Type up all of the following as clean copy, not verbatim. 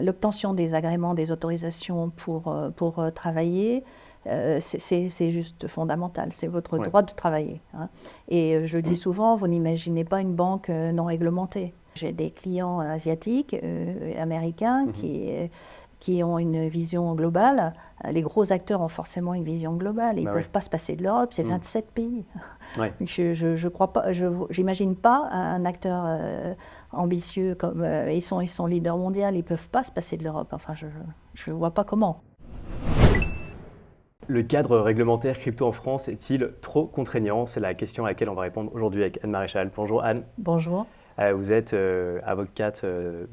L'obtention des agréments, des autorisations pour travailler, c'est juste fondamental, c'est votre droit de travailler. Hein. Et je dis souvent, vous n'imaginez pas une banque non réglementée. J'ai des clients asiatiques, américains, qui ont une vision globale. Les gros acteurs ont forcément une vision globale. Ils ne peuvent pas se passer de l'Europe, c'est 27 pays. Ouais. Je crois pas, j'imagine pas un acteur ambitieux comme ils sont leaders mondiaux, ils ne peuvent pas se passer de l'Europe. Enfin, je ne vois pas comment. Le cadre réglementaire crypto en France est-il trop contraignant? C'est la question à laquelle on va répondre aujourd'hui avec Anne Maréchal. Bonjour Anne. Bonjour. Vous êtes avocate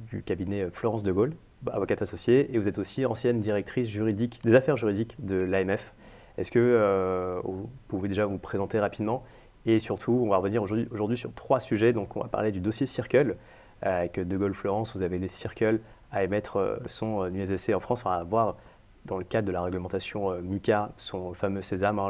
du cabinet Florence de Gaulle, avocate associée, et vous êtes aussi ancienne directrice juridique des affaires juridiques de l'AMF. Est-ce que vous pouvez déjà vous présenter rapidement? Et surtout, on va revenir aujourd'hui sur 3 sujets. Donc on va parler du dossier Circle. Avec de Gaulle Florence, vous avez les Circle à émettre son USDC en France, enfin à avoir dans le cadre de la réglementation MiCA, son fameux Sésame, hein,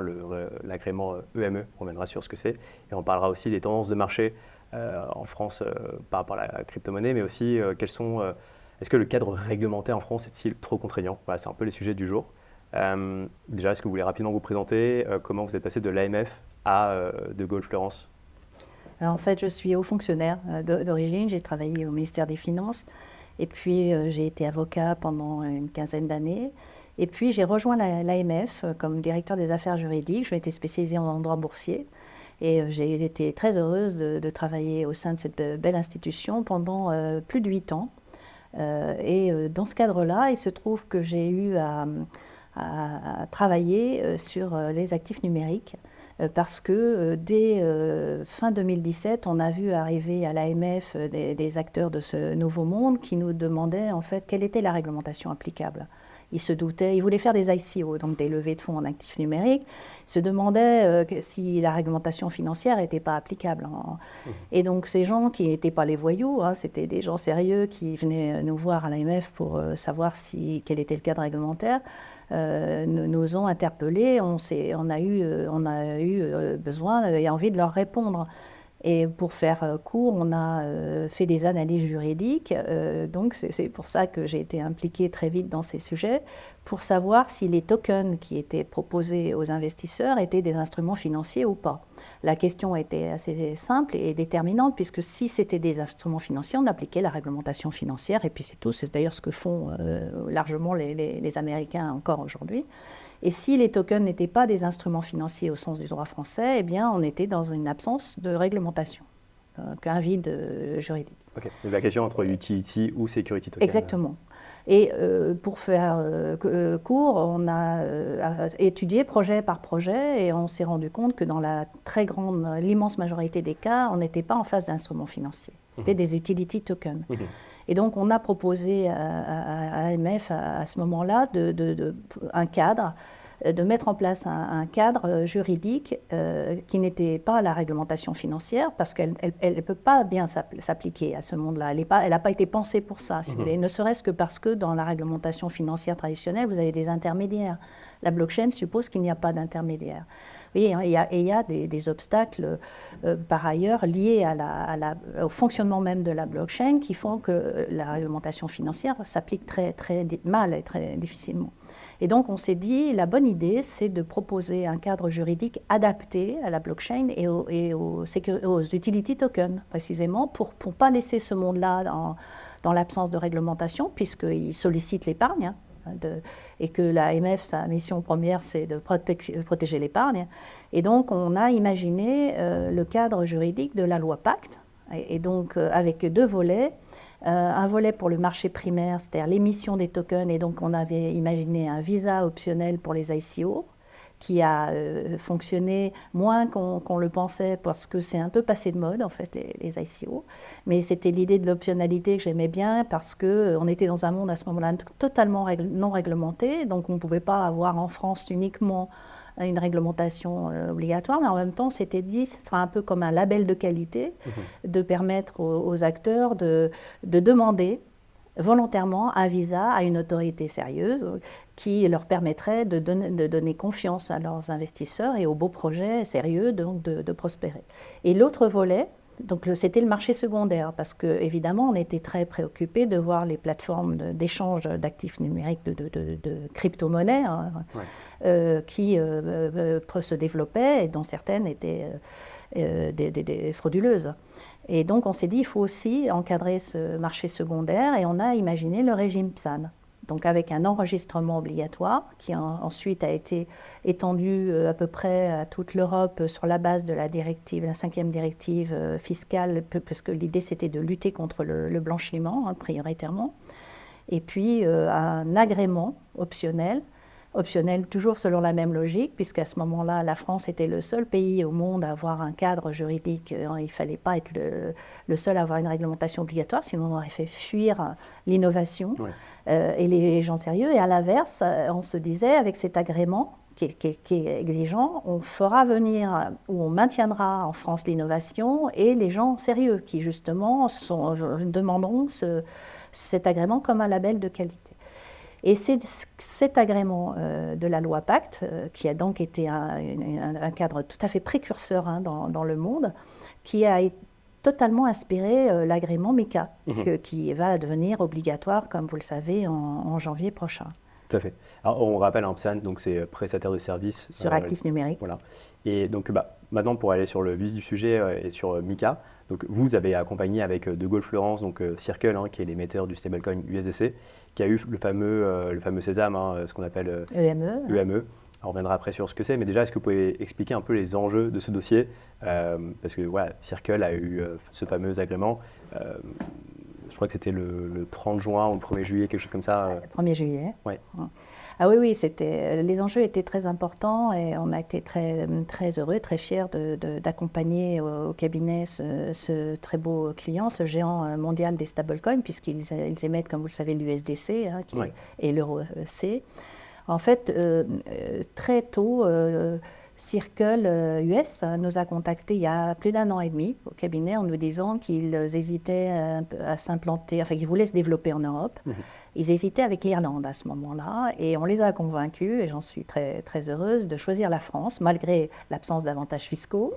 l'agrément EME, on reviendra sur ce que c'est. Et on parlera aussi des tendances de marché en France par rapport à la crypto-monnaie, mais aussi est-ce que le cadre réglementaire en France est-il trop contraignant? Voilà, c'est un peu les sujets du jour. Déjà, est-ce que vous voulez rapidement vous présenter comment vous êtes passé de l'AMF à de Gaulle Florence? Alors, en fait, je suis haut fonctionnaire d'origine, j'ai travaillé au ministère des Finances, et puis j'ai été avocat pendant une quinzaine d'années. Et puis, j'ai rejoint l'AMF comme directeur des affaires juridiques. J'ai été spécialisée en droit boursier. Et j'ai été très heureuse de travailler au sein de cette belle institution pendant plus de 8 ans. Dans ce cadre-là, il se trouve que j'ai eu à travailler sur les actifs numériques. Parce que dès fin 2017, on a vu arriver à l'AMF des acteurs de ce nouveau monde qui nous demandaient en fait quelle était la réglementation applicable. Ils se doutaient, ils voulaient faire des ICO, donc des levées de fonds en actifs numériques. Ils se demandaient si la réglementation financière n'était pas applicable. Et donc ces gens qui n'étaient pas les voyous, hein, c'était des gens sérieux qui venaient nous voir à l'AMF pour savoir quel était le cadre réglementaire. Nous ont interpellés, on a eu besoin et envie de leur répondre. Et pour faire court, on a fait des analyses juridiques, donc c'est pour ça que j'ai été impliquée très vite dans ces sujets, pour savoir si les tokens qui étaient proposés aux investisseurs étaient des instruments financiers ou pas. La question était assez simple et déterminante, puisque si c'était des instruments financiers, on appliquait la réglementation financière, et puis c'est tout, c'est d'ailleurs ce que font largement les Américains encore aujourd'hui. Et si les tokens n'étaient pas des instruments financiers au sens du droit français, eh bien, on était dans une absence de réglementation, un vide juridique. Okay. La question entre utility ou security token. Exactement. Et pour faire court, on a étudié projet par projet et on s'est rendu compte que dans l'immense majorité des cas, on n'était pas en face d'instruments financiers. C'était des utility tokens. Et donc, on a proposé à AMF à ce moment-là un cadre, de mettre en place un cadre juridique qui n'était pas la réglementation financière, parce qu'elle ne peut pas bien s'appliquer à ce monde-là. Elle n'a pas été pensée pour ça, si vous voulez, ne serait-ce que parce que dans la réglementation financière traditionnelle, vous avez des intermédiaires. La blockchain suppose qu'il n'y a pas d'intermédiaire. Oui, il y a des obstacles par ailleurs liés au fonctionnement même de la blockchain qui font que la réglementation financière s'applique très, très mal et très difficilement. Et donc on s'est dit, la bonne idée, c'est de proposer un cadre juridique adapté à la blockchain et aux utility tokens, précisément, pour ne pas laisser ce monde-là dans l'absence de réglementation, puisqu'il sollicite l'épargne. Et que l'AMF, sa mission première, c'est de protéger l'épargne. Et donc, on a imaginé le cadre juridique de la loi Pacte, et donc avec 2 volets. Un volet pour le marché primaire, c'est-à-dire l'émission des tokens, et donc on avait imaginé un visa optionnel pour les ICO, qui a fonctionné moins qu'on le pensait, parce que c'est un peu passé de mode, en fait, les ICO. Mais c'était l'idée de l'optionnalité que j'aimais bien, parce qu'on était dans un monde à ce moment-là totalement non réglementé, donc on ne pouvait pas avoir en France uniquement une réglementation obligatoire, mais en même temps, on s'était dit, ce sera un peu comme un label de qualité, de permettre aux acteurs de demander volontairement un visa à une autorité sérieuse qui leur permettrait de donner confiance à leurs investisseurs et aux beaux projets sérieux donc de prospérer. Et l'autre volet, Donc c'était le marché secondaire parce que évidemment on était très préoccupés de voir les plateformes d'échange d'actifs numériques, de crypto-monnaies hein, qui se développaient et dont certaines étaient des frauduleuses. Et donc on s'est dit il faut aussi encadrer ce marché secondaire et on a imaginé le régime PSAN. Donc avec un enregistrement obligatoire qui ensuite a été étendu à peu près à toute l'Europe sur la base de la directive, la 5e directive fiscale, parce que l'idée c'était de lutter contre le blanchiment hein, prioritairement. Et puis un agrément optionnel toujours selon la même logique, puisqu'à ce moment-là, la France était le seul pays au monde à avoir un cadre juridique. Il ne fallait pas être le seul à avoir une réglementation obligatoire, sinon on aurait fait fuir l'innovation et les gens sérieux. Et à l'inverse, on se disait, avec cet agrément qui est exigeant, on fera venir ou on maintiendra en France l'innovation et les gens sérieux qui justement demanderont cet agrément comme un label de qualité. Et c'est cet agrément de la loi Pacte, qui a donc été un cadre tout à fait précurseur hein, dans le monde, qui a totalement inspiré l'agrément MiCA, qui va devenir obligatoire, comme vous le savez, en janvier prochain. Tout à fait. Alors, on rappelle, PSAN, donc c'est prestataire de services. Sur actifs numériques. Voilà. Et donc maintenant, pour aller sur le vif du sujet et sur MiCA, donc vous avez accompagné avec De Gaulle Fleurance, donc Circle, hein, qui est l'émetteur du stablecoin USDC, qui a eu le fameux Sésame, hein, ce qu'on appelle EME. On reviendra après sur ce que c'est, mais déjà, est-ce que vous pouvez expliquer un peu les enjeux de ce dossier parce que voilà, Circle a eu ce fameux agrément. Je crois que c'était le 30 juin ou le 1er juillet, quelque chose comme ça. Le 1er juillet. Ouais. Ah oui, les enjeux étaient très importants et on a été très, très heureux, très fiers d'accompagner au cabinet ce très beau client, ce géant mondial des stablecoins, puisqu'ils émettent, comme vous le savez, l'USDC hein, et l'euro C. En fait, très tôt, Circle US nous a contactés il y a plus d'1 an et demi au cabinet en nous disant qu'ils hésitaient à s'implanter, enfin qu'ils voulaient se développer en Europe. Ils hésitaient avec l'Irlande à ce moment-là et on les a convaincus, et j'en suis très, très heureuse, de choisir la France malgré l'absence d'avantages fiscaux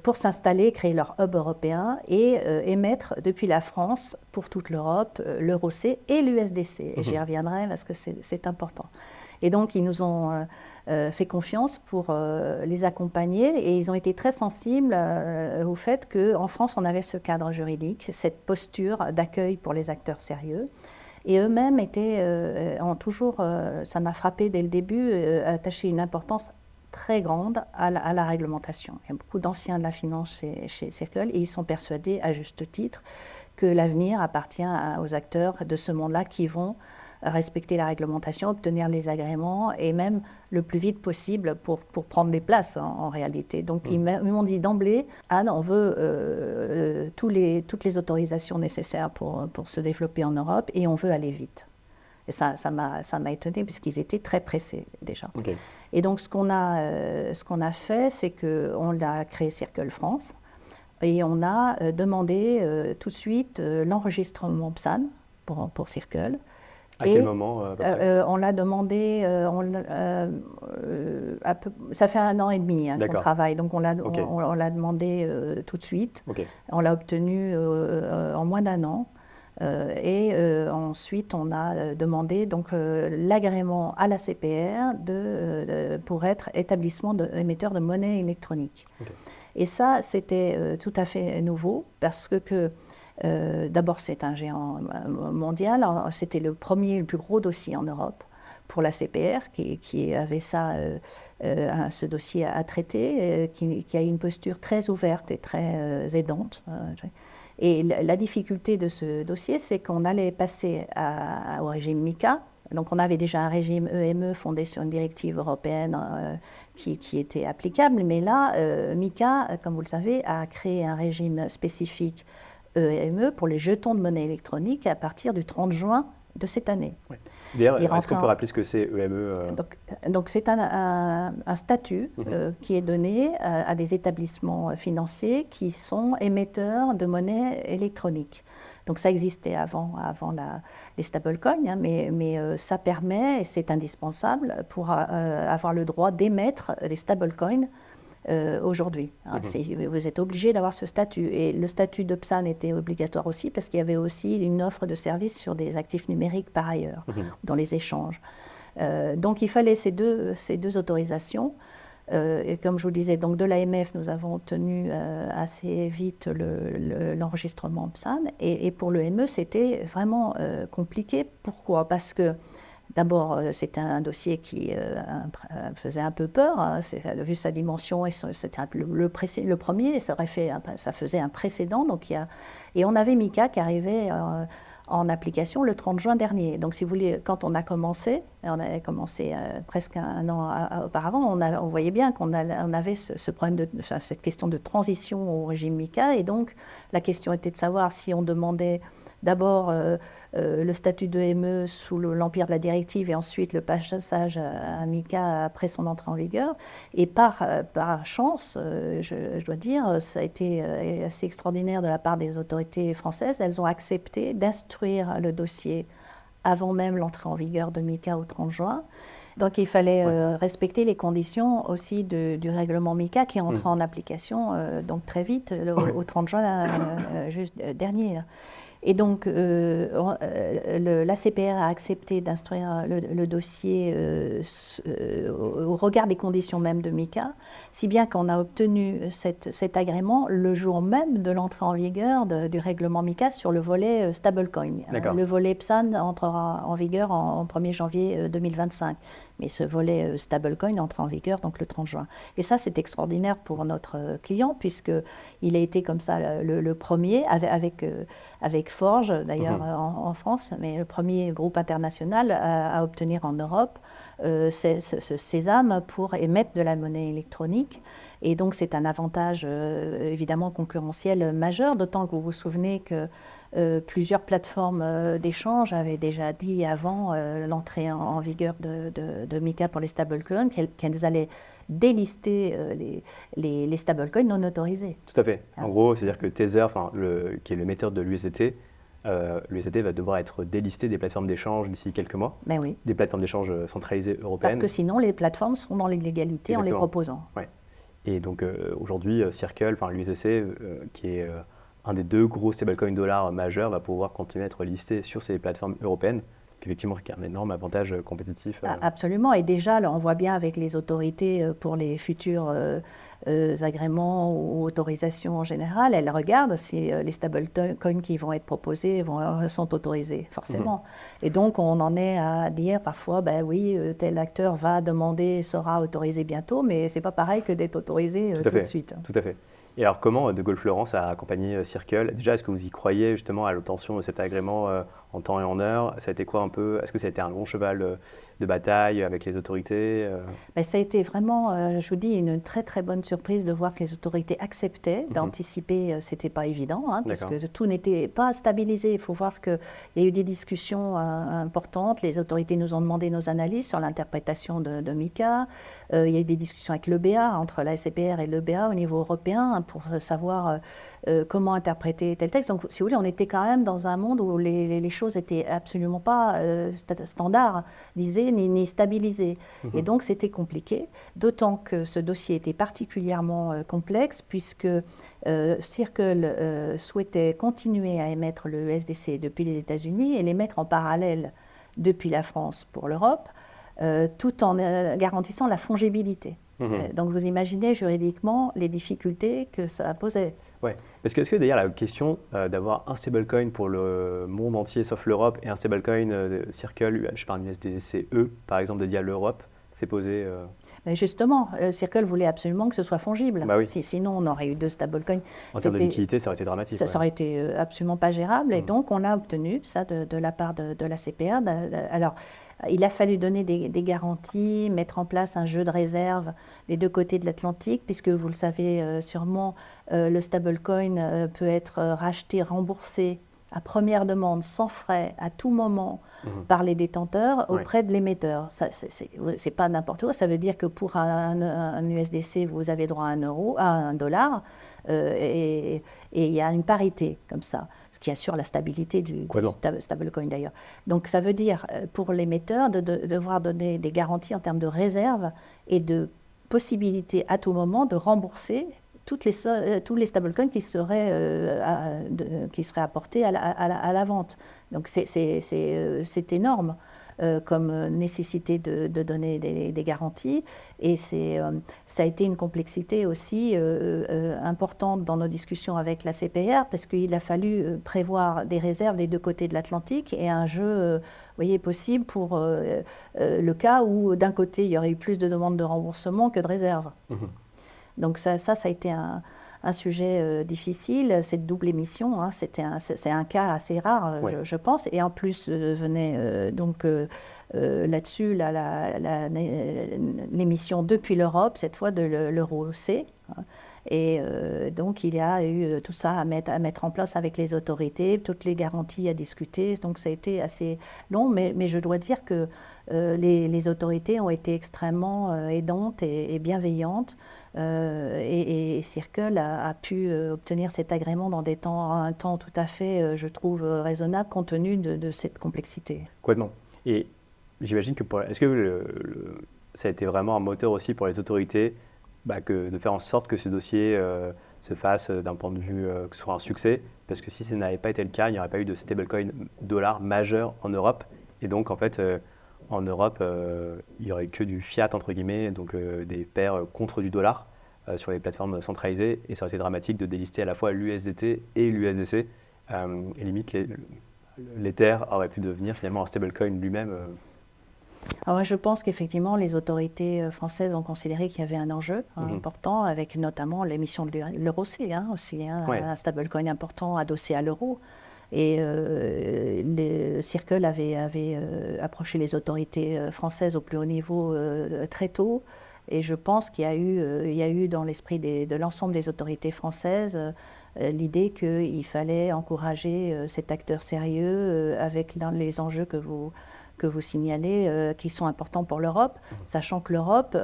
pour s'installer, créer leur hub européen et émettre depuis la France pour toute l'Europe l'euro C et l'USDC. Et j'y reviendrai parce que c'est important. Et donc, ils nous ont fait confiance pour les accompagner et ils ont été très sensibles au fait qu'en France, on avait ce cadre juridique, cette posture d'accueil pour les acteurs sérieux. Et eux-mêmes ont toujours, ça m'a frappé dès le début, attaché une importance très grande à la réglementation. Il y a beaucoup d'anciens de la finance chez Circle et ils sont persuadés, à juste titre, que l'avenir appartient aux acteurs de ce monde-là qui vont respecter la réglementation, obtenir les agréments et même le plus vite possible pour prendre des places en réalité. Donc ils m'ont dit d'emblée, Anne, on veut toutes les autorisations nécessaires pour se développer en Europe et on veut aller vite. Et ça m'a étonnée puisqu'ils étaient très pressés déjà. Et donc ce qu'on a fait, c'est qu'on a créé Circle France et on a demandé tout de suite l'enregistrement PSAN pour Circle. À quel moment on l'a demandé, ça fait 1 an et demi qu'on travaille, donc on l'a demandé tout de suite. On l'a obtenu en moins d'1 an. Et ensuite, on a demandé donc, l'agrément à la CPR pour être établissement émetteur de monnaie électronique. Et ça, c'était tout à fait nouveau parce que d'abord, c'est un géant mondial. C'était le plus gros dossier en Europe pour la CPR qui avait ce dossier à traiter, qui a une posture très ouverte et très aidante. Et la difficulté de ce dossier, c'est qu'on allait passer au régime MiCA. Donc on avait déjà un régime EME fondé sur une directive européenne qui était applicable. Mais là, MiCA, comme vous le savez, a créé un régime spécifique EME pour les jetons de monnaie électronique à partir du 30 juin de cette année. D'ailleurs, est-ce qu'on peut rappeler ce que c'est EME Donc c'est un statut qui est donné à des établissements financiers qui sont émetteurs de monnaie électronique. Donc ça existait avant les stablecoins, hein, mais ça permet, et c'est indispensable, pour avoir le droit d'émettre des stablecoins aujourd'hui. Vous êtes obligé d'avoir ce statut. Et le statut de PSAN était obligatoire aussi parce qu'il y avait aussi une offre de service sur des actifs numériques par ailleurs, dans les échanges. Donc il fallait ces deux autorisations. Et comme je vous le disais, donc de l'AMF, nous avons obtenu assez vite l'enregistrement PSAN. Et pour le ME, c'était vraiment compliqué. Pourquoi? Parce que d'abord, c'était un dossier qui faisait un peu peur, hein, vu sa dimension, et c'était le premier, et ça faisait un précédent. Donc et on avait MiCA qui arrivait en application le 30 juin dernier. Donc, si vous voulez, quand on avait commencé presque un an auparavant, on voyait bien qu'on avait ce problème cette question de transition au régime MiCA. Et donc, la question était de savoir si on demandait d'abord le statut de ME sous l'empire de la directive et ensuite le passage à MiCA après son entrée en vigueur. Et par chance, je dois dire, ça a été assez extraordinaire de la part des autorités françaises. Elles ont accepté d'instruire le dossier avant même l'entrée en vigueur de MiCA au 30 juin. Donc il fallait respecter les conditions aussi du règlement MiCA qui est entré en application donc très vite, au 30 juin juste dernier. Et donc, l'ACPR a accepté d'instruire le dossier au regard des conditions même de MiCA, si bien qu'on a obtenu cet agrément le jour même de l'entrée en vigueur du règlement MiCA sur le volet stablecoin. Le volet PSAN entrera en vigueur en 1er janvier 2025. Mais ce volet stablecoin entre en vigueur donc le 30 juin. Et ça, c'est extraordinaire pour notre client, puisqu'il a été comme ça le premier, avec Forge, d'ailleurs en France, mais le premier groupe international à obtenir en Europe ce sésame pour émettre de la monnaie électronique. Et donc, c'est un avantage évidemment concurrentiel majeur, d'autant que vous vous souvenez que plusieurs plateformes d'échange avaient déjà dit avant l'entrée en vigueur de MiCA pour les stablecoins qu'elles allaient délister les stablecoins non autorisés. Tout à fait. En gros, c'est-à-dire que Tether, qui est l'émetteur de l'USDT, l'USDT va devoir être délisté des plateformes d'échange d'ici quelques mois, ben oui. Des plateformes d'échange centralisées européennes. Parce que sinon, les plateformes seront dans l'illégalité en les proposant. Ouais. Et donc aujourd'hui, Circle, l'USDC, qui est un des deux gros stablecoins dollars majeurs, va pouvoir continuer à être listé sur ces plateformes européennes, qui effectivement qui a un énorme avantage compétitif. Absolument, et déjà, là, on voit bien avec les autorités pour les futurs agréments ou autorisations en général, elles regardent si les stablecoins qui vont être proposés sont autorisés, forcément. Et donc, on en est à dire parfois, ben oui, tel acteur va demander, sera autorisé bientôt, mais c'est pas pareil que d'être autorisé tout de suite. Tout à fait. Et alors, comment De Gaulle Fleurance a accompagné Circle? Déjà, est-ce que vous y croyez justement à l'obtention de cet agrément en temps et en heure? Ça a été quoi un peu? Est-ce que ça a été un long cheval de bataille avec les autorités? Ça a été vraiment, je vous dis, une très très bonne surprise de voir que les autorités acceptaient d'anticiper. C'était pas évident, parce que tout n'était pas stabilisé. Il faut voir qu'il y a eu des discussions importantes. Les autorités nous ont demandé nos analyses sur l'interprétation de MiCA. Il y a eu des discussions avec l'EBA, entre la SCPR et l'EBA au niveau européen, pour savoir comment interpréter tel texte. Donc, si vous voulez, on était quand même dans un monde où les choses n'étaient absolument pas standardisées ni stabilisées. Et donc, c'était compliqué, d'autant que ce dossier était particulièrement complexe, puisque Circle souhaitait continuer à émettre le USDC depuis les États-Unis et l'émettre en parallèle depuis la France pour l'Europe, tout en garantissant la fongibilité. Donc vous imaginez juridiquement les difficultés que ça posait. Oui, parce que est-ce que d'ailleurs la question d'avoir un stablecoin pour le monde entier sauf l'Europe et un stablecoin Circle, je parle d'un USDC-E par exemple dédié à l'Europe, s'est posée Mais justement, Circle voulait absolument que ce soit fongible. Bah oui. Sinon, on aurait eu deux stablecoins. En termes de liquidité, ça aurait été dramatique. Ça aurait été absolument pas gérable. Et donc, on a obtenu ça de la part de la CPR. Alors, il a fallu donner des garanties, mettre en place un jeu de réserve des deux côtés de l'Atlantique, puisque vous le savez sûrement, le stablecoin peut être racheté, remboursé à première demande, sans frais, à tout moment, par les détenteurs auprès de l'émetteur. C'est pas n'importe quoi. Ça veut dire que pour un USDC, vous avez droit à $1, et il y a une parité comme ça, ce qui assure la stabilité du stablecoin d'ailleurs. Donc ça veut dire pour l'émetteur de devoir donner des garanties en termes de réserve et de possibilité à tout moment de rembourser tous les stablecoins qui seraient apportés à la vente. Donc c'est énorme comme nécessité de donner des garanties. Et ça a été une complexité aussi importante dans nos discussions avec la CPR, parce qu'il a fallu prévoir des réserves des deux côtés de l'Atlantique et un jeu possible pour le cas où d'un côté il y aurait eu plus de demandes de remboursement que de réserves. Donc ça a été un sujet difficile, cette double émission, hein, c'est un cas assez rare, je pense. Et en plus venait donc là-dessus l'émission depuis l'Europe, cette fois de l'euro C. Hein. Et donc il y a eu tout ça à mettre en place avec les autorités, toutes les garanties à discuter. Donc ça a été assez long, mais je dois dire que les autorités ont été extrêmement aidantes et bienveillantes. Et Circle a pu obtenir cet agrément dans un temps tout à fait, je trouve, raisonnable compte tenu de cette complexité. Complètement. Et j'imagine que est-ce que ça a été vraiment un moteur aussi pour les autorités de faire en sorte que ce dossier se fasse d'un point de vue que ce soit un succès? Parce que si ça n'avait pas été le cas, il n'y aurait pas eu de stablecoin dollar majeur en Europe. Et donc, en fait, en Europe, il n'y aurait que du fiat, entre guillemets, donc des paires contre du dollar sur les plateformes centralisées. Et ça aurait été dramatique de délister à la fois l'USDT et l'USDC. Et limite, l'Ether aurait pu devenir finalement un stablecoin lui-même. Alors, je pense qu'effectivement, les autorités françaises ont considéré qu'il y avait un enjeu important, avec notamment l'émission de l'euro C, aussi, un stablecoin important adossé à l'euro. Et Circle avait approché les autorités françaises au plus haut niveau très tôt. Et je pense qu'il y a eu dans l'esprit de l'ensemble des autorités françaises l'idée qu'il fallait encourager cet acteur sérieux avec les enjeux que vous signalez, qui sont importants pour l'Europe, sachant que l'Europe,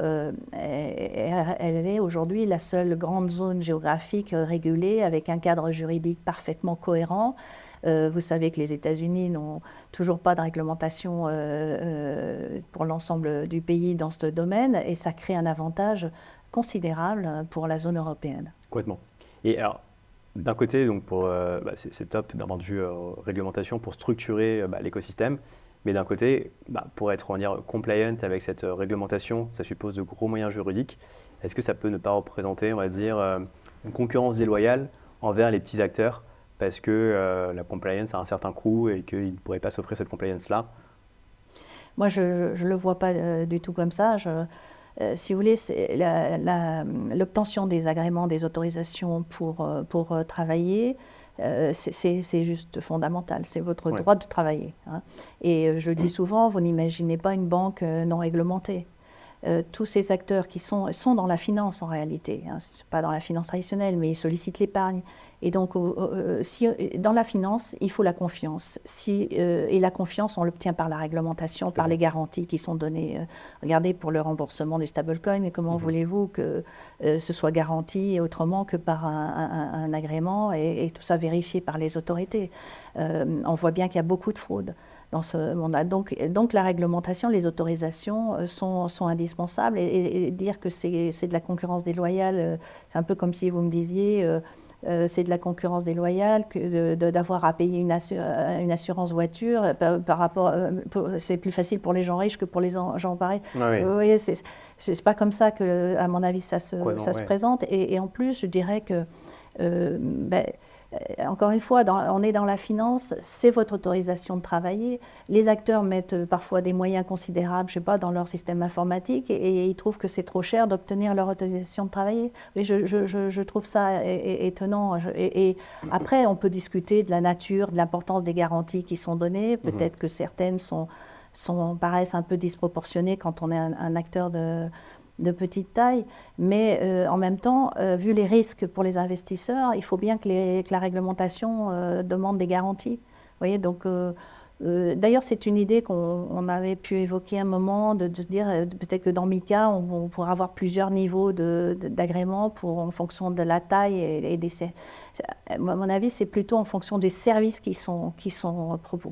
elle est aujourd'hui la seule grande zone géographique régulée avec un cadre juridique parfaitement cohérent. Vous savez que les États-Unis n'ont toujours pas de réglementation pour l'ensemble du pays dans ce domaine, et ça crée un avantage considérable pour la zone européenne. Complètement. Et alors, d'un côté, donc c'est top d'un point de vue réglementation pour structurer l'écosystème, mais d'un côté, pour être, on va dire, compliant avec cette réglementation, ça suppose de gros moyens juridiques. Est-ce que ça peut ne pas représenter, on va dire, une concurrence déloyale envers les petits acteurs parce que la compliance a un certain coût et qu'ils ne pourraient pas s'offrir cette compliance-là? Moi, je ne le vois pas du tout comme ça. Si vous voulez, l'obtention des agréments, des autorisations pour travailler, c'est juste fondamental. C'est votre droit de travailler. Hein. Et je dis souvent, vous n'imaginez pas une banque non réglementée. Tous ces acteurs qui sont dans la finance en réalité, hein, ce n'est pas dans la finance traditionnelle, mais ils sollicitent l'épargne. Et donc, dans la finance, il faut la confiance. Et la confiance, on l'obtient par la réglementation, par les garanties qui sont données. Regardez pour le remboursement du stablecoin, comment voulez-vous que ce soit garanti autrement que par un agrément et tout ça vérifié par les autorités. On voit bien qu'il y a beaucoup de fraude dans ce monde-là. Donc la réglementation, les autorisations sont indispensables. Et dire que c'est de la concurrence déloyale, c'est un peu comme si vous me disiez c'est de la concurrence déloyale d'avoir à payer une assurance voiture par rapport. C'est plus facile pour les gens riches que pour les gens pareils. Oui. Vous voyez, c'est pas comme ça que, à mon avis, ça se présente. Et en plus, je dirais que encore une fois, on est dans la finance, c'est votre autorisation de travailler. Les acteurs mettent parfois des moyens considérables, je sais pas, dans leur système informatique et ils trouvent que c'est trop cher d'obtenir leur autorisation de travailler. Et je trouve ça étonnant. Et après, on peut discuter de la nature, de l'importance des garanties qui sont données. Peut-être que certaines paraissent un peu disproportionnées quand on est un acteur de petite taille, mais en même temps, vu les risques pour les investisseurs, il faut bien que la réglementation demande des garanties. Vous voyez, donc D'ailleurs, c'est une idée qu'on avait pu évoquer un moment, de se dire peut-être que dans MICA, on pourra avoir plusieurs niveaux d'agrément en fonction de la taille et à mon avis, c'est plutôt en fonction des services qui sont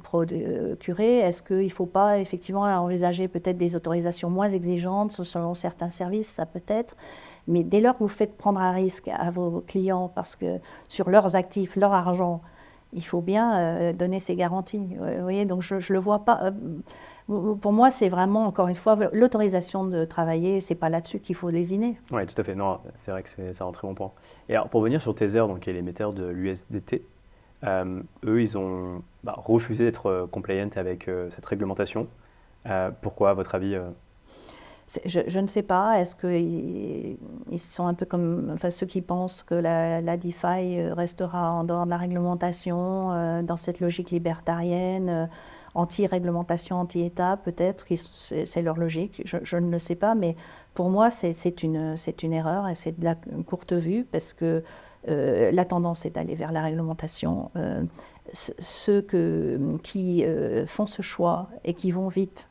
procurés. Est-ce qu'il ne faut pas effectivement envisager peut-être des autorisations moins exigeantes selon certains services, ça peut être. Mais dès lors que vous faites prendre un risque à vos clients parce que sur leurs actifs, leur argent, il faut bien donner ces garanties. Vous voyez, donc je ne le vois pas. Pour moi, c'est vraiment, encore une fois, l'autorisation de travailler, ce n'est pas là-dessus qu'il faut lésiner. Oui, tout à fait. Non, c'est vrai que c'est un très bon point. Et alors, pour venir sur Tether, donc, qui est l'émetteur de l'USDT, eux, ils ont refusé d'être compliant avec cette réglementation. Pourquoi, à votre avis Je ne sais pas. Est-ce qu'ils sont un peu comme ceux qui pensent que la DeFi restera en dehors de la réglementation, dans cette logique libertarienne, anti-réglementation, anti-État, peut-être, c'est leur logique. Je ne le sais pas, mais pour moi, c'est une erreur et c'est de la courte vue parce que la tendance est d'aller vers la réglementation. Ceux qui font ce choix et qui vont vite,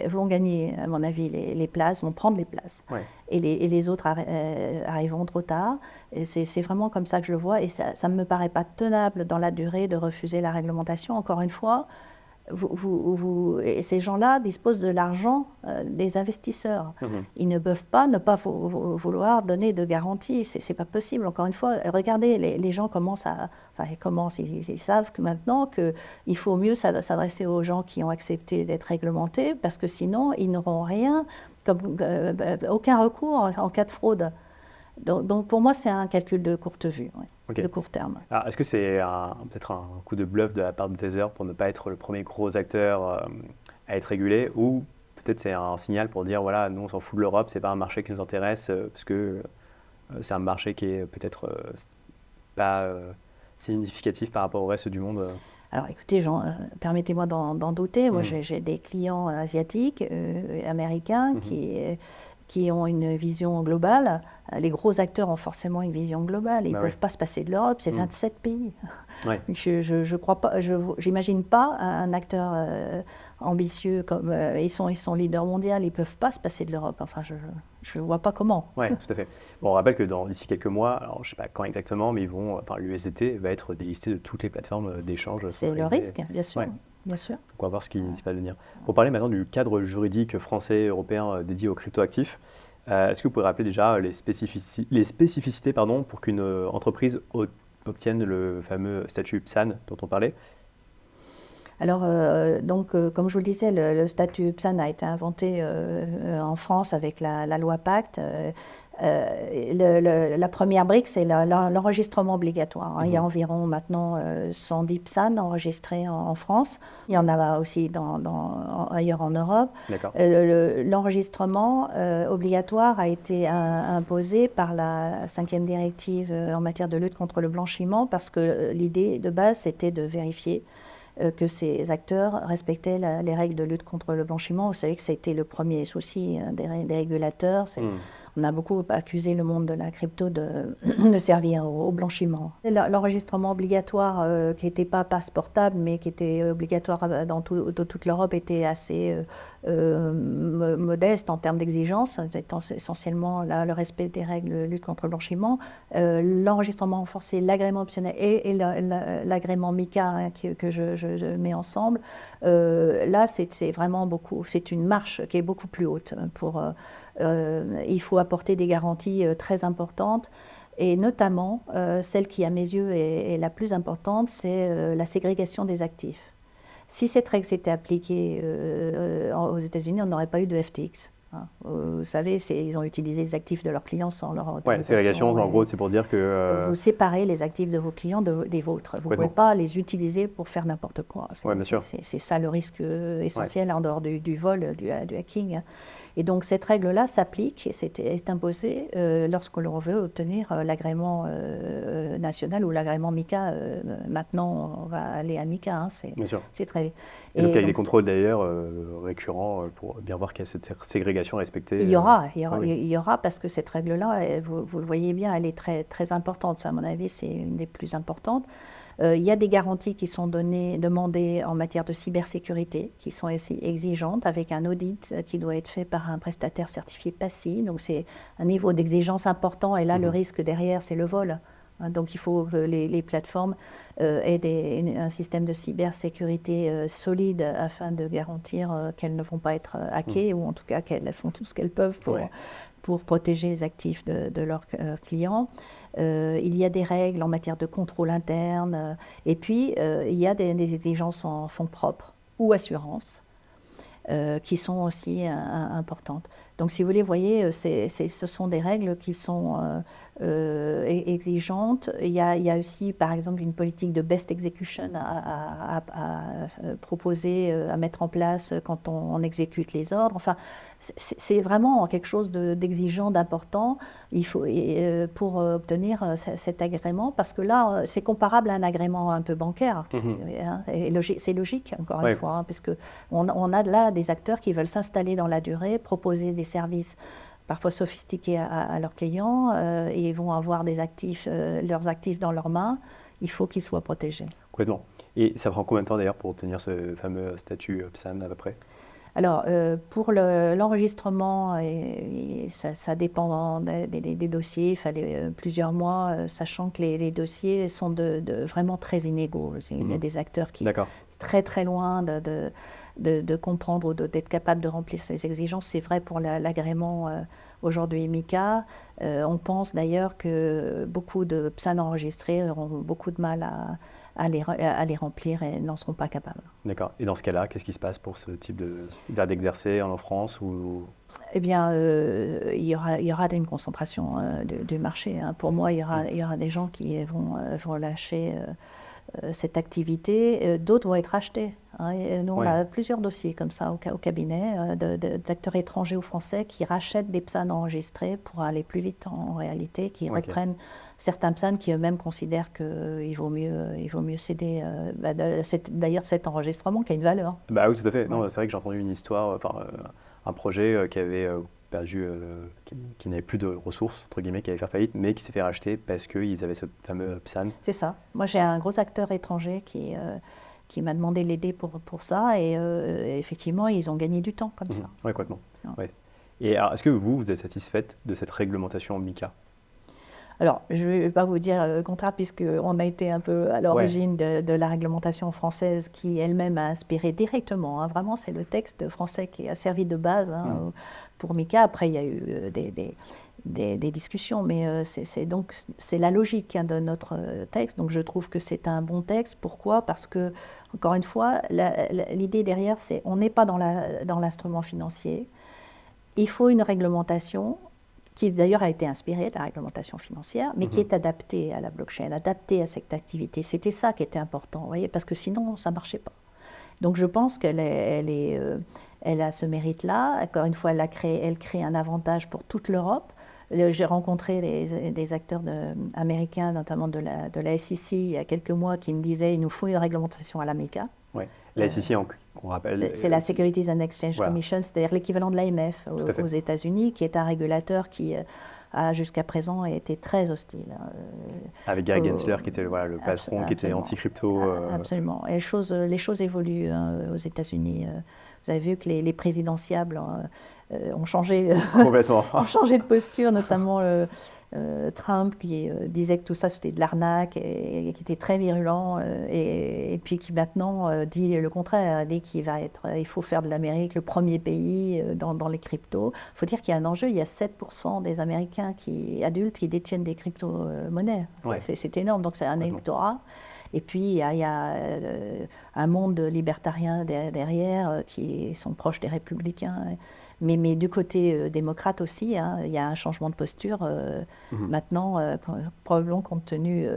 vont gagner, à mon avis, les places, vont prendre les places. Ouais. Et les autres arriveront trop tard. C'est vraiment comme ça que je le vois. Et ça ne me paraît pas tenable dans la durée de refuser la réglementation. Encore une fois, et ces gens-là disposent de l'argent des investisseurs. Ils ne peuvent pas ne pas vouloir donner de garantie. C'est pas possible. Encore une fois, regardez, les gens ils savent que maintenant qu'il faut mieux s'adresser aux gens qui ont accepté d'être réglementés, parce que sinon, ils n'auront rien, aucun recours en cas de fraude. Donc pour moi, c'est un calcul de courte vue, Okay. de court terme. Alors, est-ce que c'est peut-être un coup de bluff de la part de Tether pour ne pas être le premier gros acteur à être régulé, ou peut-être c'est un signal pour dire voilà, nous on s'en fout de l'Europe, c'est pas un marché qui nous intéresse parce que c'est un marché qui est peut-être pas significatif par rapport au reste du monde Alors écoutez, permettez-moi d'en douter. Moi, j'ai des clients asiatiques, américains, qui ont une vision globale. Les gros acteurs ont forcément une vision globale. Ils ne peuvent pas se passer de l'Europe, c'est 27 pays. Ouais. Je crois pas, j'imagine pas un acteur ambitieux comme ils sont leaders mondiaux, ils ne peuvent pas se passer de l'Europe. Enfin, je ne vois pas comment. Oui, tout à fait. Bon, on rappelle que d'ici quelques mois, alors je ne sais pas quand exactement, mais l'USDT va être délisté de toutes les plateformes d'échange. C'est le risque, bien sûr. Ouais. Bien sûr. Donc on va voir ce qui va devenir. Pour parler maintenant du cadre juridique français et européen dédié aux cryptoactifs, est-ce que vous pouvez rappeler déjà les spécificités pour qu'une entreprise obtienne le fameux statut PSAN dont on parlait? Alors, comme je vous le disais, le statut PSAN a été inventé en France avec la loi Pacte. La première brique, c'est l'enregistrement obligatoire. Il y a environ maintenant 110 PSAN enregistrés en France. Il y en a aussi ailleurs en Europe. L'enregistrement obligatoire a été imposé par la 5e directive en matière de lutte contre le blanchiment, parce que l'idée de base, c'était de vérifier que ces acteurs respectaient les règles de lutte contre le blanchiment. Vous savez que ça a été le premier souci des régulateurs. On a beaucoup accusé le monde de la crypto de servir au blanchiment. L'enregistrement obligatoire, qui n'était pas passeportable, mais qui était obligatoire dans toute l'Europe, était assez modeste en termes d'exigence, étant essentiellement le respect des règles de lutte contre le blanchiment. L'enregistrement renforcé, l'agrément optionnel et l'agrément MICA que je mets ensemble, là c'est vraiment beaucoup, c'est une marche qui est beaucoup plus haute. Il faut apporter des garanties très importantes. Et notamment, celle qui, à mes yeux, est la plus importante, c'est la ségrégation des actifs. Si cette règle s'était appliquée aux États-Unis, on n'aurait pas eu de FTX. Vous savez, ils ont utilisé les actifs de leurs clients sans leur autorisation. Oui, ségrégation, en gros, c'est pour dire que... Vous séparez les actifs de vos clients des vôtres. Vous ne pouvez pas les utiliser pour faire n'importe quoi. C'est ça le risque essentiel en dehors du vol, du hacking. Et donc cette règle-là s'applique, est imposée lorsque l'on veut obtenir l'agrément national ou l'agrément MICA. Maintenant, on va aller à MICA, c'est très... Et donc il y a des contrôles d'ailleurs récurrents pour bien voir qu'il y a cette ségrégation respectée. Il y aura parce que cette règle-là, vous le voyez bien, elle est très, très importante. Ça, à mon avis, c'est une des plus importantes. Il y a des garanties qui sont demandées en matière de cybersécurité, qui sont exigeantes, avec un audit qui doit être fait par un prestataire certifié PASI. Donc c'est un niveau d'exigence important, et là le risque derrière, c'est le vol. Donc il faut que les plateformes aient un système de cybersécurité solide afin de garantir qu'elles ne vont pas être hackées, ou en tout cas qu'elles font tout ce qu'elles peuvent pour protéger les actifs de leurs clients. Il y a des règles en matière de contrôle interne, et puis il y a des exigences en fonds propres ou assurances qui sont aussi importantes. Donc si vous voulez, voyez, ce sont des règles qui sont exigeantes. Il y a aussi, par exemple, une politique de best execution à proposer, à mettre en place quand on exécute les ordres. Enfin, c'est vraiment quelque chose d'exigeant, d'important. Il faut pour obtenir cet agrément, parce que là, c'est comparable à un agrément un peu bancaire. Hein, et c'est logique, encore une fois, hein, parce que on a là des acteurs qui veulent s'installer dans la durée, proposer des services parfois sophistiqués à leurs clients, et ils vont avoir leurs actifs dans leurs mains. Il faut qu'ils soient protégés. Complètement. Et ça prend combien de temps d'ailleurs pour obtenir ce fameux statut PSAN à peu près? Alors, pour l'enregistrement, ça dépend des dossiers. Il fallait plusieurs mois, sachant que les dossiers sont vraiment très inégaux. Il y a des acteurs qui sont très très loin de comprendre ou d'être capables de remplir ces exigences. C'est vrai pour l'agrément aujourd'hui MiCA. On pense d'ailleurs que beaucoup de PSAN enregistrés auront beaucoup de mal à les remplir et n'en seront pas capables. D'accord. Et dans ce cas-là, qu'est-ce qui se passe pour ce type d'exercer en France ou... Eh bien, il y aura une concentration du marché. Hein. Pour moi, il y aura des gens qui vont lâcher cette activité. D'autres vont être achetés. Hein. Et nous, on a plusieurs dossiers comme ça au cabinet, d'acteurs étrangers ou français qui rachètent des PSAN enregistrés pour aller plus vite en réalité, qui reprennent certains PSAN qui eux-mêmes considèrent qu'il vaut mieux céder. D'ailleurs, cet enregistrement qui a une valeur. Bah oui, tout à fait. Non, c'est vrai que j'ai entendu une histoire, un projet qui avait perdu, qui n'avait plus de ressources, entre guillemets, qui allait faire faillite, mais qui s'est fait racheter parce qu'ils avaient ce fameux PSAN. C'est ça. Moi, j'ai un gros acteur étranger qui m'a demandé de l'aider pour ça, et effectivement, ils ont gagné du temps comme ça. Oui, complètement. Ouais. Et alors, est-ce que vous êtes satisfaite de cette réglementation MiCA? Alors, je ne vais pas vous dire le contraire, puisqu'on a été un peu à l'origine de la réglementation française qui elle-même a inspiré directement. Hein. Vraiment, c'est le texte français qui a servi de base pour MiCA. Après, il y a eu des discussions, mais c'est la logique de notre texte. Donc, je trouve que c'est un bon texte. Pourquoi? Parce que, encore une fois, l'idée derrière, c'est on n'est pas dans l'instrument financier. Il faut une réglementation qui d'ailleurs a été inspirée de la réglementation financière, mais qui est adaptée à la blockchain, adaptée à cette activité. C'était ça qui était important, vous voyez, parce que sinon, ça ne marchait pas. Donc je pense qu'elle a ce mérite-là. Encore une fois, elle crée un avantage pour toute l'Europe. J'ai rencontré des acteurs américains, notamment de la SEC, il y a quelques mois, qui me disaient il nous faut une réglementation à la MiCA. Ouais. La SEC, on rappelle. C'est la Securities and Exchange Commission, c'est-à-dire l'équivalent de l'AMF aux États-Unis, qui est un régulateur qui a jusqu'à présent été très hostile. Avec Gary Gensler, qui était le patron, qui était anti-crypto. Absolument. Et les choses évoluent aux États-Unis. Vous avez vu que les présidentiables ont changé de posture, notamment Trump qui disait que tout ça c'était de l'arnaque et qui était très virulent, et puis qui maintenant dit le contraire, dit il faut faire de l'Amérique le premier pays dans les cryptos. Il faut dire qu'il y a un enjeu, il y a 7% des Américains adultes qui détiennent des crypto-monnaies. C'est énorme, donc c'est un électorat. Et puis, il y a un monde libertarien derrière qui sont proches des républicains. Mais du côté démocrate aussi, hein, il y a un changement de posture maintenant, probablement compte tenu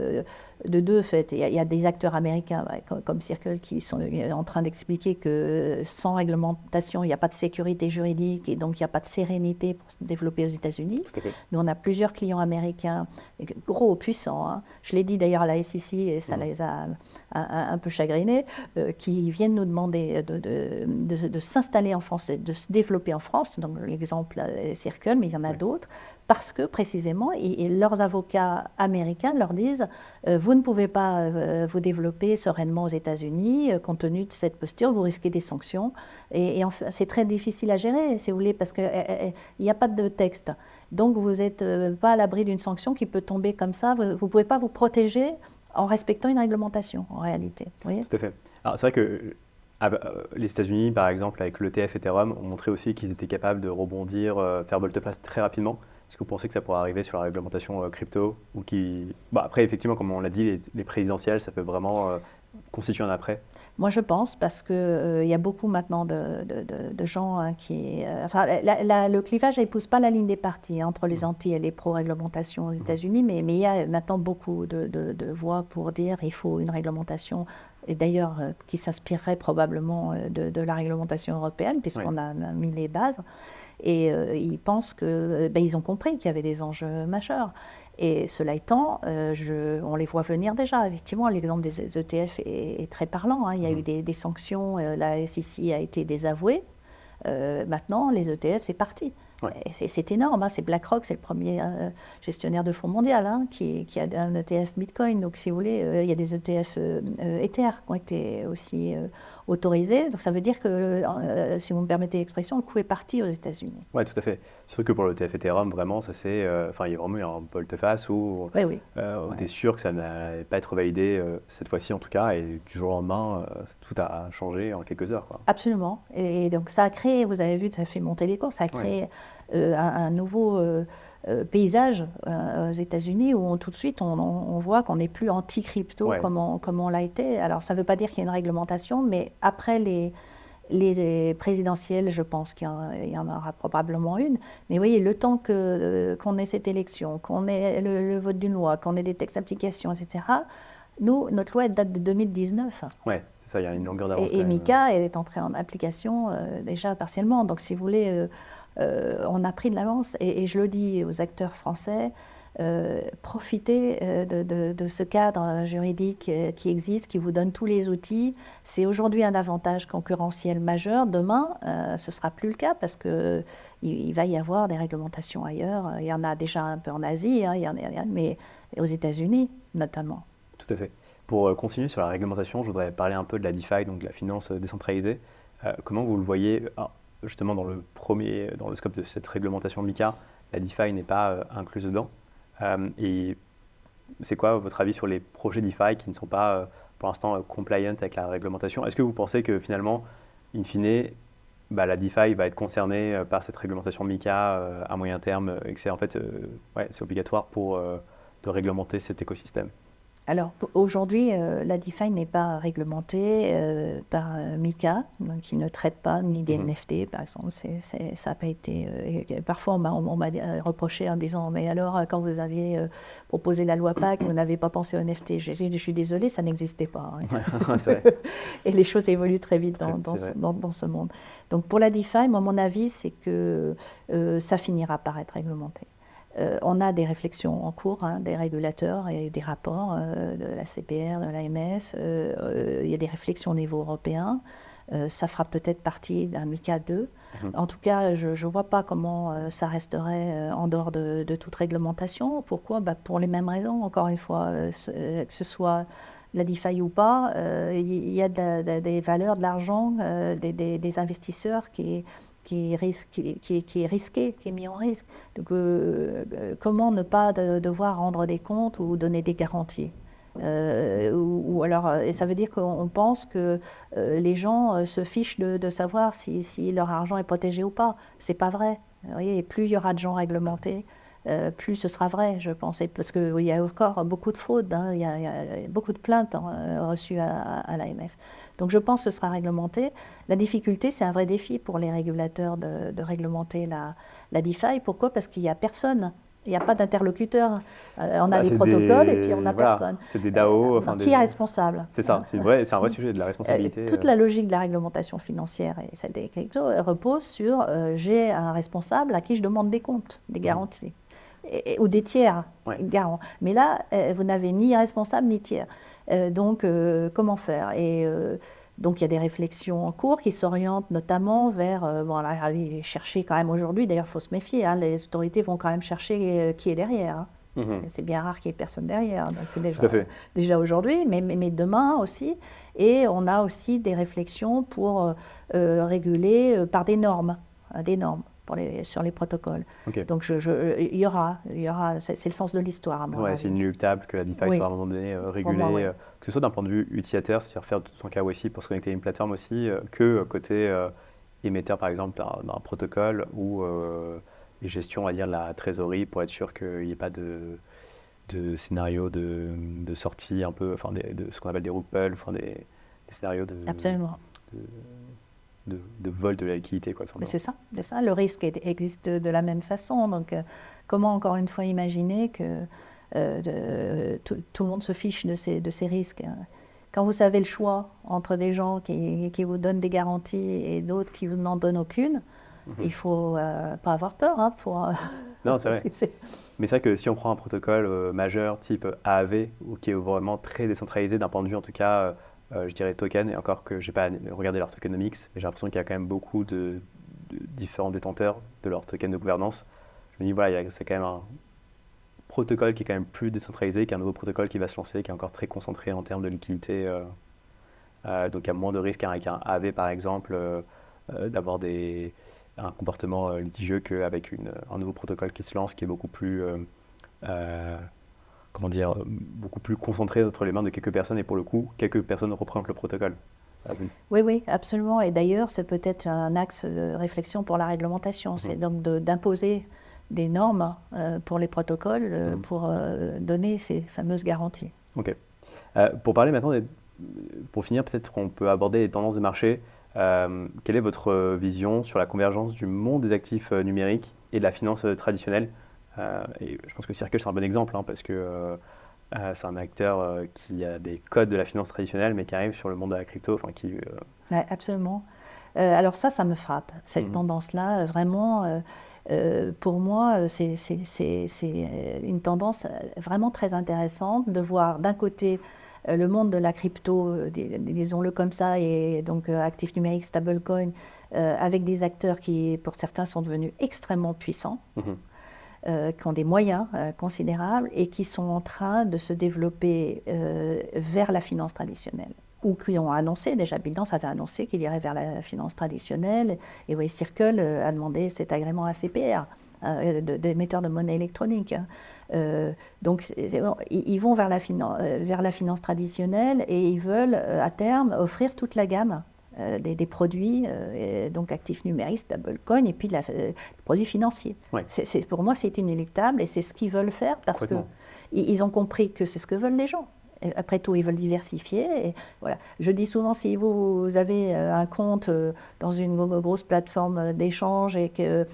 de deux faits. Il y a des acteurs américains comme Circle qui sont en train d'expliquer que sans réglementation, il n'y a pas de sécurité juridique et donc il n'y a pas de sérénité pour se développer aux États-Unis. Nous, on a plusieurs clients américains, gros, puissants. Hein. Je l'ai dit d'ailleurs à la SEC et ça les a un peu chagrinés, qui viennent nous demander de s'installer en France, de se développer en France, France, donc l'exemple circule, mais il y en a d'autres, parce que précisément, leurs avocats américains leur disent vous ne pouvez pas vous développer sereinement aux États-Unis, compte tenu de cette posture, vous risquez des sanctions. Et c'est très difficile à gérer, si vous voulez, parce qu'il n'y a pas de texte. Donc vous n'êtes pas à l'abri d'une sanction qui peut tomber comme ça. Vous ne pouvez pas vous protéger en respectant une réglementation, en réalité. Vous voyez ? Tout à fait. Alors c'est vrai que les États-Unis, par exemple, avec l'ETF Ethereum, ont montré aussi qu'ils étaient capables de rebondir, faire volte-face très rapidement. Est-ce que vous pensez que ça pourrait arriver sur la réglementation crypto ou après, effectivement, comme on l'a dit, les présidentielles, ça peut vraiment constituer un après? Moi, je pense, parce qu'il y a beaucoup maintenant de gens qui... le clivage, il ne pousse pas la ligne des partis entre les anti et les pro-réglementations aux États-Unis, mais il y a maintenant beaucoup de voix pour dire qu'il faut une réglementation, et d'ailleurs qui s'inspirerait probablement de la réglementation européenne, puisqu'on a mis les bases. Et ils pensent ils ont compris qu'il y avait des enjeux majeurs. Et cela étant, on les voit venir déjà. Effectivement, l'exemple des ETF est très parlant. Hein. Il y a eu des sanctions, la SEC a été désavouée. Maintenant, les ETF, c'est parti. Ouais. C'est énorme. Hein. C'est BlackRock, c'est le premier gestionnaire de fonds mondial qui a un ETF Bitcoin. Donc, si vous voulez, il y a des ETF Ether qui ont été aussi autorisés. Donc, ça veut dire que, si vous me permettez l'expression, le coup est parti aux États-Unis. Oui, tout à fait. Sauf que pour le ETF Ethereum, vraiment, ça c'est, il y a vraiment eu un volte-face où on était sûr que ça n'allait pas être validé cette fois-ci en tout cas, et du jour au lendemain, tout a changé en quelques heures, quoi. Absolument. Et donc ça a créé, vous avez vu, ça a fait monter les cours, ça a créé un nouveau paysage aux États-Unis où tout de suite on voit qu'on n'est plus anti-crypto comme on l'a été. Alors ça ne veut pas dire qu'il y a une réglementation, mais après les présidentielles, je pense qu'il y en aura probablement une. Mais vous voyez, le temps qu'on ait cette élection, qu'on ait le vote d'une loi, qu'on ait des textes d'application, etc., nous, notre loi elle date de 2019. Oui, c'est ça, il y a une longueur d'avance. Et MiCA, elle est entrée en application déjà partiellement. Donc, si vous voulez, on a pris de l'avance. Et je le dis aux acteurs français, profitez de ce cadre juridique qui existe, qui vous donne tous les outils. C'est aujourd'hui un avantage concurrentiel majeur. Demain, ce ne sera plus le cas parce qu'il va y avoir des réglementations ailleurs. Il y en a déjà un peu en Asie, hein, mais aux États-Unis notamment. Tout à fait. Pour continuer sur la réglementation, je voudrais parler un peu de la DeFi, donc de la finance décentralisée. Comment vous le voyez justement dans le scope de cette réglementation MiCA, la DeFi n'est pas incluse dedans. Et c'est quoi votre avis sur les projets DeFi qui ne sont pas pour l'instant compliant avec la réglementation? Est-ce que vous pensez que finalement, in fine, la DeFi va être concernée par cette réglementation MiCA à moyen terme et que c'est en fait c'est obligatoire de réglementer cet écosystème? Alors aujourd'hui, la DeFi n'est pas réglementée par MiCA, qui ne traite pas ni des NFT, par exemple. Ça n'a pas été. Parfois, on m'a reproché en disant mais alors, quand vous aviez proposé la loi PAC, vous n'avez pas pensé aux NFT. Je suis désolée, ça n'existait pas. Hein. C'est vrai. Et les choses évoluent très vite dans ce monde. Donc pour la DeFi, moi, mon avis, c'est que ça finira par être réglementé. On a des réflexions en cours, hein, des régulateurs et des rapports de la CPR, de l'AMF. Il y a des réflexions au niveau européen. Ça fera peut-être partie d'un MiCA 2. En tout cas, je ne vois pas comment ça resterait en dehors de toute réglementation. Pourquoi ? Pour les mêmes raisons, encore une fois, que ce soit la DeFi ou pas, il y a des valeurs, de l'argent, des investisseurs qui est risqué, qui est mis en risque. Donc, comment ne pas devoir rendre des comptes ou donner des garanties ou alors, et ça veut dire qu'on pense que les gens se fichent de savoir si leur argent est protégé ou pas. C'est pas vrai. Vous voyez, plus il y aura de gens réglementés, plus ce sera vrai, je pense. Parce qu'il y a encore beaucoup de fraudes, hein, il y a beaucoup de plaintes reçues à l'AMF. Donc je pense que ce sera réglementé. La difficulté, c'est un vrai défi pour les régulateurs de réglementer la DeFi. Pourquoi ? Parce qu'il n'y a personne. Il n'y a pas d'interlocuteur. On a des protocoles et puis on n'a personne. C'est des DAO. Qui est responsable ? C'est ça, c'est un vrai sujet de la responsabilité. Toute la logique de la réglementation financière et celle des cryptos repose sur j'ai un responsable à qui je demande des comptes, des garanties. Ou des tiers garants. Mais là, vous n'avez ni responsable ni tiers. Donc, comment faire ? Et Donc il y a des réflexions en cours qui s'orientent notamment vers, bon, aller chercher quand même aujourd'hui, d'ailleurs il faut se méfier, hein, les autorités vont quand même chercher qui est derrière. Hein. Mhm. C'est bien rare qu'il n'y ait personne derrière, donc c'est Tout à fait. déjà aujourd'hui, mais demain aussi. Et on a aussi des réflexions pour réguler par des normes sur les protocoles. Ok. Donc il y aura, c'est le sens de l'histoire à mon Ouais, avis. c'est inéluctable que la DeFi Oui. soit à un moment donné Pour régulée, moi, oui. que ce soit d'un point de vue utilisateur, c'est-à-dire faire son KYC pour se connecter à une plateforme aussi, que côté émetteur par exemple d'un protocole ou gestion, on va dire, de la trésorerie pour être sûr qu'il n'y ait pas de scénario de sortie un peu, enfin de ce qu'on appelle des rug-pulls, enfin des scénarios Absolument. de vol de la liquidité, quoi. Mais c'est ça, le risque existe de la même façon. Donc, comment encore une fois imaginer que tout le monde se fiche de ces risques, hein. Quand vous savez le choix entre des gens qui vous donnent des garanties et d'autres qui vous n'en donnent aucune, il ne faut pas avoir peur. Hein, Non, c'est vrai. Mais c'est vrai que si on prend un protocole majeur type AAV, ou qui est vraiment très décentralisé d'un point de vue en tout cas, je dirais token, et encore que je n'ai pas regardé leur tokenomics, mais j'ai l'impression qu'il y a quand même beaucoup de différents détenteurs de leur token de gouvernance. Je me dis, voilà, c'est quand même un protocole qui est quand même plus décentralisé qu'un nouveau protocole qui va se lancer, qui est encore très concentré en termes de liquidité. Donc il y a moins de risques qu'avec un AAV par exemple, d'avoir un comportement litigieux qu'avec un nouveau protocole qui se lance, qui est beaucoup plus, comment dire, beaucoup plus concentré entre les mains de quelques personnes, et pour le coup, quelques personnes représentent le protocole. Oui, absolument. Et d'ailleurs, c'est peut-être un axe de réflexion pour la réglementation, c'est donc d'imposer des normes pour les protocoles pour donner ces fameuses garanties. Ok. Pour parler maintenant, pour finir, peut-être qu'on peut aborder les tendances de marché. Quelle est votre vision sur la convergence du monde des actifs numériques et de la finance traditionnelle? Et je pense que Circle, c'est un bon exemple, hein, parce que c'est un acteur qui a des codes de la finance traditionnelle, mais qui arrive sur le monde de la crypto. Ouais, absolument. Alors ça me frappe, cette tendance-là, vraiment. Pour moi, c'est une tendance vraiment très intéressante de voir d'un côté le monde de la crypto, disons-le comme ça, et donc actifs numériques, stablecoin, avec des acteurs qui, pour certains, sont devenus extrêmement puissants, qui ont des moyens considérables et qui sont en train de se développer vers la finance traditionnelle. Ou qui ont annoncé, déjà Binance avait annoncé qu'il irait vers la finance traditionnelle, et vous voyez, Circle a demandé cet agrément ACPR, d'émetteur de monnaie électronique. Donc ils vont vers la finance traditionnelle, et ils veulent à terme offrir toute la gamme des produits, donc actifs numériques, stablecoin, et puis des produits financiers. Ouais. Pour moi, c'est inéluctable, et c'est ce qu'ils veulent faire parce qu'ils ont compris que c'est ce que veulent les gens. Et après tout, ils veulent diversifier. Et voilà. Je dis souvent, si vous avez un compte dans une grosse plateforme d'échange et que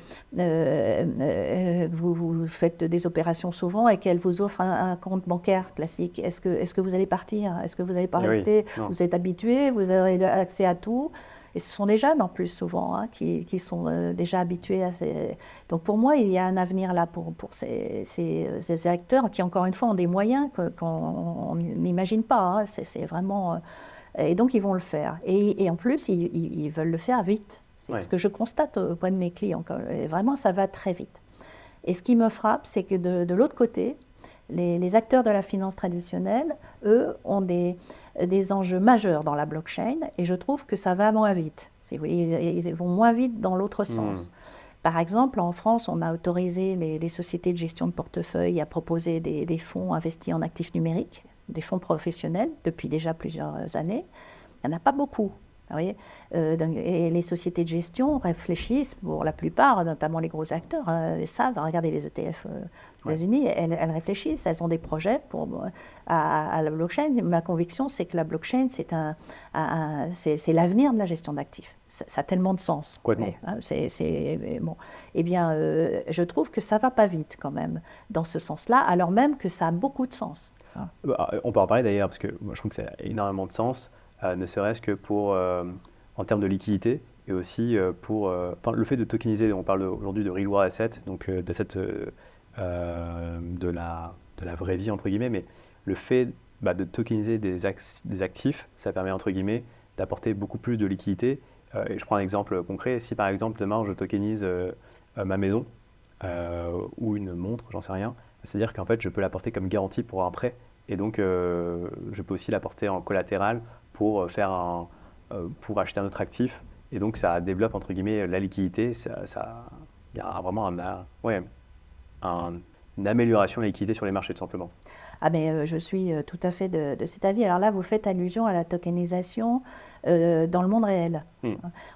vous faites des opérations souvent et qu'elle vous offre un compte bancaire classique, est-ce que vous allez partir? Est-ce que vous n'allez pas rester? Vous êtes habitué, vous avez accès à tout. Et ce sont des jeunes en plus souvent qui sont déjà habitués à ces... Donc pour moi, il y a un avenir là pour ces acteurs qui, encore une fois, ont des moyens qu'on n'imagine pas. C'est vraiment... et donc ils vont le faire. Et en plus, ils veulent le faire vite. C'est ce que je constate auprès de mes clients. Et vraiment, ça va très vite. Et ce qui me frappe, c'est que de l'autre côté, les acteurs de la finance traditionnelle, eux, ont des enjeux majeurs dans la blockchain, et je trouve que ça va moins vite. Ils vont moins vite dans l'autre sens. Par exemple, en France, on a autorisé les sociétés de gestion de portefeuille à proposer des fonds investis en actifs numériques, des fonds professionnels, depuis déjà plusieurs années. Il n'y en a pas beaucoup. Vous voyez, et les sociétés de gestion réfléchissent, pour la plupart, notamment les gros acteurs, savent, regardez les ETF aux États-Unis, elles réfléchissent, elles ont des projets à la blockchain. Ma conviction, c'est que la blockchain, c'est l'avenir de la gestion d'actifs. Ça a tellement de sens. Bon. Eh bien, je trouve que ça ne va pas vite quand même dans ce sens-là, alors même que ça a beaucoup de sens. On peut en parler d'ailleurs, parce que moi, je trouve que ça a énormément de sens. Ne serait-ce que en termes de liquidité, et aussi pour le fait de tokeniser. On parle aujourd'hui de real world asset, donc d'assets de la vraie vie entre guillemets, mais le fait de tokeniser des actifs, ça permet entre guillemets d'apporter beaucoup plus de liquidité. Et je prends un exemple concret. Si par exemple demain je tokenise ma maison ou une montre, j'en sais rien, c'est-à-dire qu'en fait je peux l'apporter comme garantie pour un prêt. Et donc je peux aussi l'apporter en collatéral pour pour acheter un autre actif. Et donc ça développe entre guillemets la liquidité. Il y a vraiment ouais, une amélioration de la liquidité sur les marchés tout simplement. Ah mais je suis tout à fait de cet avis. Alors là, vous faites allusion à la tokenisation dans le monde réel.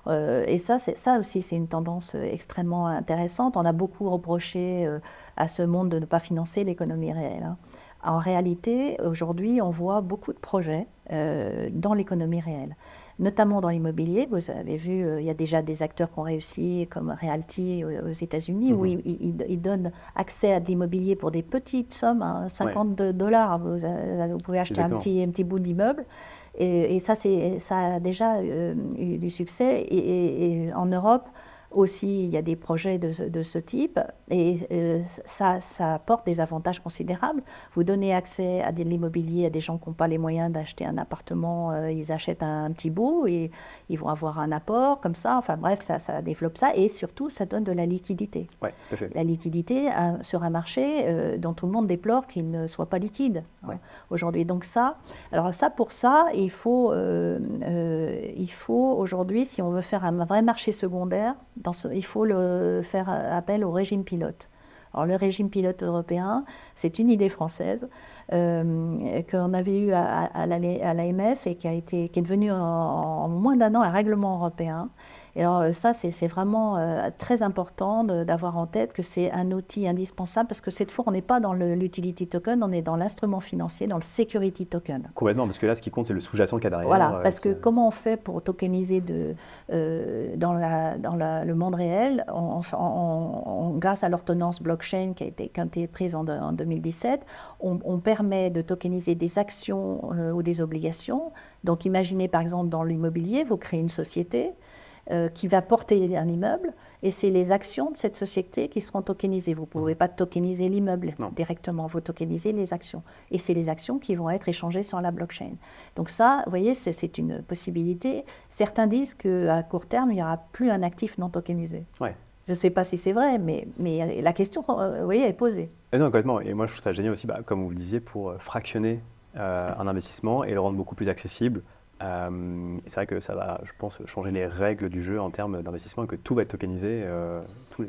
Et ça aussi, c'est une tendance extrêmement intéressante. On a beaucoup reproché à ce monde de ne pas financer l'économie réelle, hein. En réalité, aujourd'hui, on voit beaucoup de projets dans l'économie réelle, notamment dans l'immobilier. Vous avez vu, il y a déjà des acteurs qui ont réussi, comme Realty aux États-Unis, où ils donnent accès à de l'immobilier pour des petites sommes, hein, 50 $. Vous pouvez acheter un petit bout d'immeuble. Et ça, ça a déjà eu du succès. Et en Europe aussi, il y a des projets de ce type. Et ça apporte des avantages considérables. Vous donnez accès à de l'immobilier à des gens qui n'ont pas les moyens d'acheter un appartement. Ils achètent un petit bout et ils vont avoir un apport comme ça. Enfin bref, ça développe ça. Et surtout, ça donne de la liquidité. Ouais, tout à fait. La liquidité sur un marché dont tout le monde déplore qu'il ne soit pas liquide aujourd'hui. Donc pour ça, il faut aujourd'hui, si on veut faire un vrai marché secondaire, il faut faire appel au régime pilote. Alors le régime pilote européen, c'est une idée française qu'on avait eue à l'AMF et qui est devenue en moins d'un an un règlement européen. Et alors ça, c'est vraiment très important d'avoir en tête que c'est un outil indispensable parce que cette fois, on n'est pas dans l'utility token, on est dans l'instrument financier, dans le security token. Complètement, parce que là, ce qui compte, c'est le sous-jacent qu'il y a derrière. Voilà, parce que comment on fait pour tokeniser dans le monde réel grâce à l'ordonnance blockchain qui a été prise en 2017, on permet de tokeniser des actions ou des obligations. Donc imaginez par exemple dans l'immobilier, vous créez une société qui va porter un immeuble, et c'est les actions de cette société qui seront tokenisées. Vous ne pouvez pas tokeniser l'immeuble directement, vous tokenisez les actions. Et c'est les actions qui vont être échangées sur la blockchain. Donc ça, vous voyez, c'est une possibilité. Certains disent qu'à court terme, il n'y aura plus un actif non tokenisé. Ouais. Je ne sais pas si c'est vrai, mais la question, vous voyez, est posée. Non, complètement. Et moi, je trouve ça génial aussi, comme vous le disiez, pour fractionner un investissement et le rendre beaucoup plus accessible. C'est vrai que ça va, je pense, changer les règles du jeu en termes d'investissement et que tout va être tokenisé.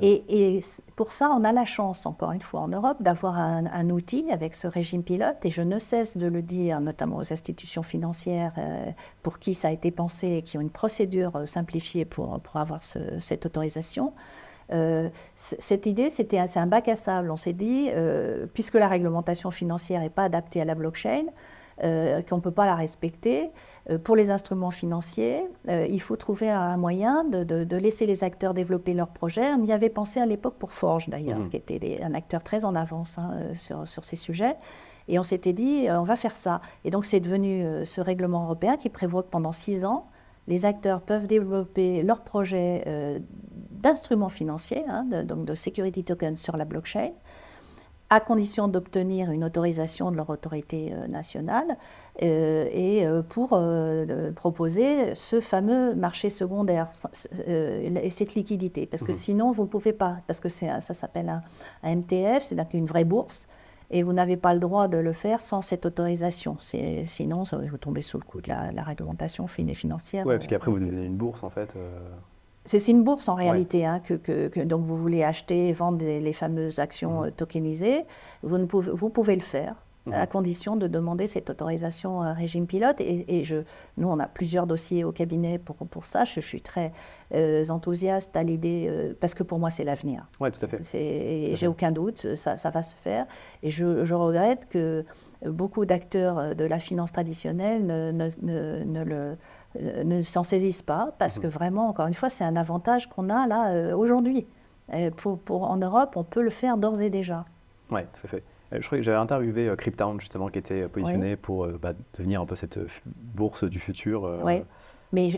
Et pour ça, on a la chance, encore une fois, en Europe, d'avoir un outil avec ce régime pilote. Et je ne cesse de le dire, notamment aux institutions financières pour qui ça a été pensé et qui ont une procédure simplifiée pour avoir cette autorisation. Cette idée, c'est un bac à sable. On s'est dit, puisque la réglementation financière n'est pas adaptée à la blockchain, qu'on ne peut pas la respecter, pour les instruments financiers, il faut trouver un moyen de laisser les acteurs développer leurs projets. On y avait pensé à l'époque pour Forge d'ailleurs, qui était un acteur très en avance sur ces sujets. Et on s'était dit, on va faire ça. Et donc c'est devenu ce règlement européen qui prévoit que pendant 6 ans, les acteurs peuvent développer leurs projets d'instruments financiers, donc de security tokens sur la blockchain, à condition d'obtenir une autorisation de leur autorité nationale et pour proposer ce fameux marché secondaire et cette liquidité. Parce que sinon, vous ne pouvez pas, parce que ça s'appelle un MTF, c'est donc une vraie bourse, et vous n'avez pas le droit de le faire sans cette autorisation. Sinon, vous tombez sous le coup de la réglementation financière. Oui, parce qu'après, vous devenez une bourse, en fait. C'est une bourse en réalité, donc vous voulez acheter et vendre les fameuses actions tokenisées. Vous pouvez le faire à condition de demander cette autorisation régime pilote. Et nous, on a plusieurs dossiers au cabinet pour ça. Je suis très enthousiaste à l'idée, parce que pour moi, c'est l'avenir. Oui, tout à fait. J'ai aucun doute, ça va se faire. Et je regrette que beaucoup d'acteurs de la finance traditionnelle ne s'en saisissent pas, parce que vraiment, encore une fois, c'est un avantage qu'on a là aujourd'hui. En Europe, on peut le faire d'ores et déjà. Oui, tout à fait. Je crois que j'avais interviewé Cryptown, justement, qui était positionné pour devenir un peu cette bourse du futur. Oui, mais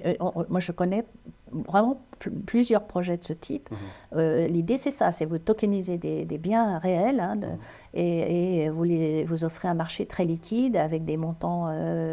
moi, je connais vraiment plusieurs projets de ce type. L'idée, c'est ça, c'est vous tokenisez des biens réels hein, et vous offrez un marché très liquide avec des montants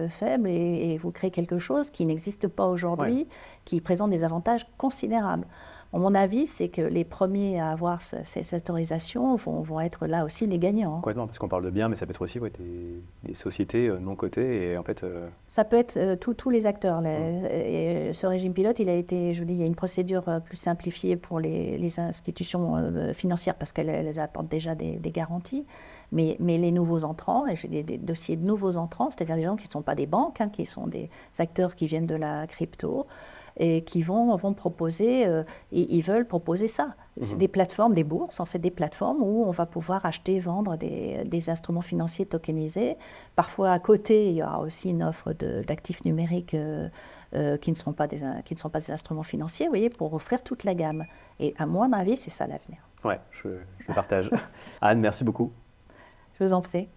faibles et vous créez quelque chose qui n'existe pas aujourd'hui, qui présente des avantages considérables. Mon avis, c'est que les premiers à avoir ces autorisations vont être là aussi les gagnants. Complètement, parce qu'on parle de biens, mais ça peut être aussi des sociétés non cotées et en fait... Ça peut être tous les acteurs. Et ce régime pilote, il y a une procédure plus simplifiée pour les institutions financières parce qu'elles apportent déjà des garanties. Mais les nouveaux entrants, et j'ai des dossiers de nouveaux entrants, c'est-à-dire des gens qui ne sont pas des banques, hein, qui sont des acteurs qui viennent de la crypto, et qui vont proposer, ils veulent proposer ça. C'est des plateformes, des bourses, en fait, des plateformes où on va pouvoir acheter et vendre des instruments financiers tokenisés. Parfois, à côté, il y aura aussi une offre d'actifs numériques qui ne sont pas des instruments financiers, vous voyez, pour offrir toute la gamme. Et à mon avis, c'est ça l'avenir. Ouais, je partage. Anne, merci beaucoup. Je vous en prie.